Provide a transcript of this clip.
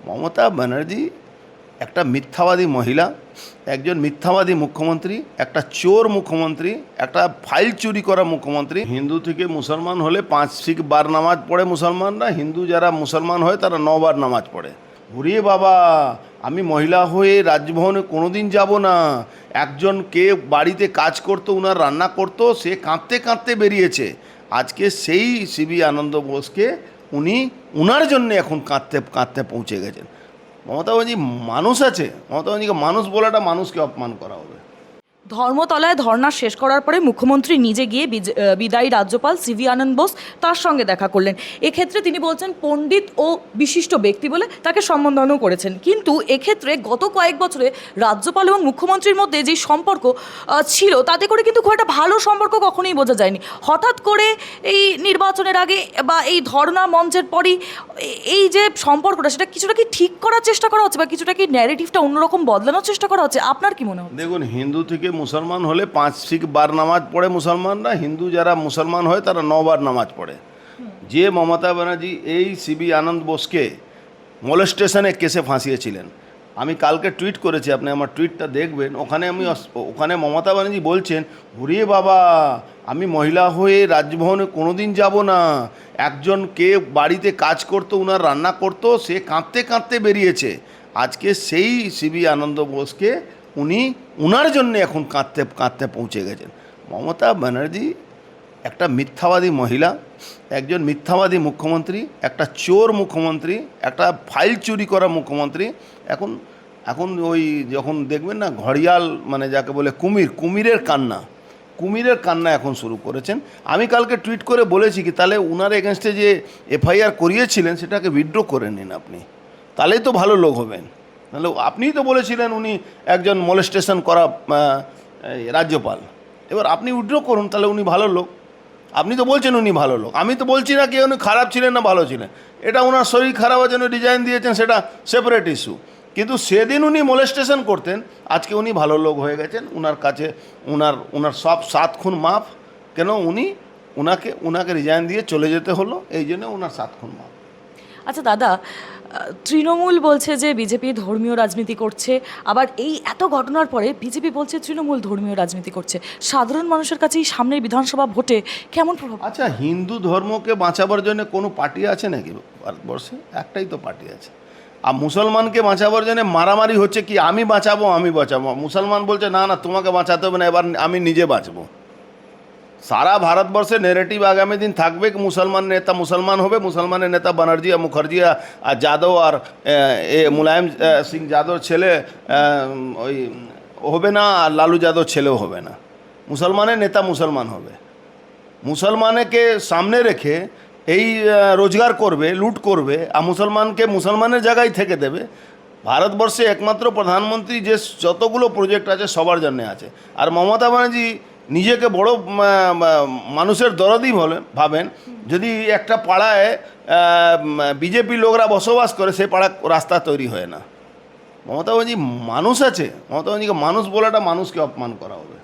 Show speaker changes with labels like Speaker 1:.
Speaker 1: মমতা ব্যানার্জি একটা মিথ্যাবাদী মহিলা, একজন মিথ্যাবাদী মুখ্যমন্ত্রী, একটা চোর মুখ্যমন্ত্রী, একটা ফাইল চুরি করা মুখ্যমন্ত্রী। হিন্দু থেকে মুসলমান হলে 5 বার নামাজ পড়ে মুসলমানরা, হিন্দু যারা মুসলমান হয় তারা 9 বার নামাজ পড়ে। ওরে বাবা, আমি মহিলা হয়ে রাজভবনে কোনোদিন যাব না। একজন কে বাড়িতে কাজ করতো, উনার রান্না করতো, সে কাঁদতে কাঁদতে বেরিয়েছে। আজকে সেই সিবি আনন্দ বোসকে উনার জন্য এখন কাঁদতে কাঁদতে পৌঁছে গেছেন। মমতা ব্যানার্জি মানুষ আছে, মমতা ব্যানার্জিকে মানুষ বলাটা মানুষকে অপমান করা হবে।
Speaker 2: ধর্মতলায় ধর্না শেষ করার পরে মুখ্যমন্ত্রী নিজে গিয়ে বিদায়ী রাজ্যপাল সিভি আনন্দ বোস তার সঙ্গে দেখা করলেন। এক্ষেত্রে তিনি বলছেন পণ্ডিত ও বিশিষ্ট ব্যক্তি বলে তাকে সম্বোধনও করেছেন। কিন্তু এক্ষেত্রে গত কয়েক বছরে রাজ্যপাল এবং মুখ্যমন্ত্রীর মধ্যে যে সম্পর্ক ছিল, তাতে করে কিন্তু খুব একটা ভালো সম্পর্ক কখনোই বোঝা যায়নি। হঠাৎ করে এই নির্বাচনের আগে বা এই ধর্না মঞ্চের পরই এই যে সম্পর্কটা, সেটা কিছুটা কি ঠিক করার চেষ্টা করা হচ্ছে বা কিছুটা কি ন্যারেটিভটা অন্যরকম বদলানোর চেষ্টা করা হচ্ছে? আপনার কি মনে হয়?
Speaker 1: দেখুন, হিন্দু থেকে মুসলমান হলে 5 বার নামাজ পড়ে মুসলমানরা, হিন্দু যারা মুসলমান হয় তারা 9 বার নামাজ পড়ে। যে মমতা ব্যানার্জি এই সিবি আনন্দ বোসকে মলেস্টেশনে কেসে ফাঁসিয়েছিলেন, আমি কালকে টুইট করেছি, আপনি আমার টুইটটা দেখবেন। ওখানে মমতা ব্যানার্জি বলছেন, ওরে বাবা, আমি মহিলা হয়ে রাজভবনে কোনোদিন যাব না। একজন কে বাড়িতে কাজ করতো, উনার রান্না করতো, সে কাঁদতে কাঁদতে বেরিয়েছে। আজকে সেই সিবি আনন্দ বোসকে উনার জন্য এখন কাঁদতে কাঁদতে পৌঁছে গেছেন। মমতা ব্যানার্জি একটা মিথ্যাবাদী মহিলা, একজন মিথ্যাবাদী মুখ্যমন্ত্রী, একটা চোর মুখ্যমন্ত্রী, একটা ফাইল চুরি করা মুখ্যমন্ত্রী। এখন ওই যখন দেখবেন না ঘড়িয়াল, মানে যাকে বলে কুমিরের কান্না এখন শুরু করেছেন। আমি কালকে টুইট করে বলেছি কি, তাহলে উনার এগেনস্টে যে এফআইআর করিয়েছিলেন সেটাকে উইথড্র করে নিন আপনি, তাহলেই তো ভালো লোক হবেন। তাহলে আপনিই তো বলেছিলেন উনি একজন মলেস্টেশন করা রাজ্যপাল, এবার আপনি উইথড্র করুন, তাহলে উনি ভালো লোক। আপনি তো বলছেন উনি ভালো লোক, আমি তো বলছি না কি উনি খারাপ ছিলেন না ভালো ছিলেন। এটা ওনার শরীর খারাপের জন্য রিজাইন দিয়েছেন, সেটা সেপারেট ইস্যু। কিন্তু সেদিন উনি মলেস্টেশন করতেন, আজকে উনি ভালো লোক হয়ে গেছেন। উনার কাছে উনার সব 7 খুন মাফ। কেন উনাকে রিজাইন দিয়ে চলে যেতে হলো, এই জন্য উনার 7 খুন মাফ।
Speaker 2: আচ্ছা দাদা, তৃণমূল বলছে যে বিজেপি ধর্মীয় রাজনীতি করছে, আবার এই এত ঘটনার পরে বিজেপি বলছে তৃণমূল ধর্মীয় রাজনীতি করছে। সাধারণ মানুষের কাছে এই সামনের বিধানসভা ভোটে কেমন প্রভাব?
Speaker 1: আচ্ছা, হিন্দু ধর্মকে বাঁচাবার জন্য কোনো পার্টি আছে নাকি ভারতবর্ষে? একটাই তো পার্টি আছে। আর মুসলমানকে বাঁচাবার জন্য মারামারি হচ্ছে কি, আমি বাঁচাবো। মুসলমান বলছে না না, তোমাকে বাঁচাতে হবে না, এবার আমি নিজে বাঁচবো। সারা ভারতবর্ষে নেগেটিভ আগামী দিন থাকবে কি মুসলমান নেতা মুসলমান হবে, মুসলমানের নেতা ব্যানার্জি আর মুখার্জি আর যাদব আর মুলায়ম সিং যাদব ছেলে ওই হবে না, আর লালু যাদব ছেলেও হবে না। মুসলমানের নেতা মুসলমান হবে। মুসলমানকে সামনে রেখে এই রোজগার করবে, লুট করবে, আর মুসলমানকে মুসলমানের জায়গায় থেকে দেবে। ভারতবর্ষে একমাত্র প্রধানমন্ত্রী যে যতগুলো প্রজেক্ট আছে সবার জন্য আছে। আর মমতা ব্যানার্জি নিজেকে বড় মানুষের দরদি ভাবেন। যদি একটা পাড়ায় বিজেপি লোকরা বসবাস করে, সেই পাড়া রাস্তা তৈরি হয় না। মমতা ব্যানার্জি মানুষ আছে, মমতা ব্যানার্জিকে মানুষ বলাটা মানুষকে অপমান করা হবে।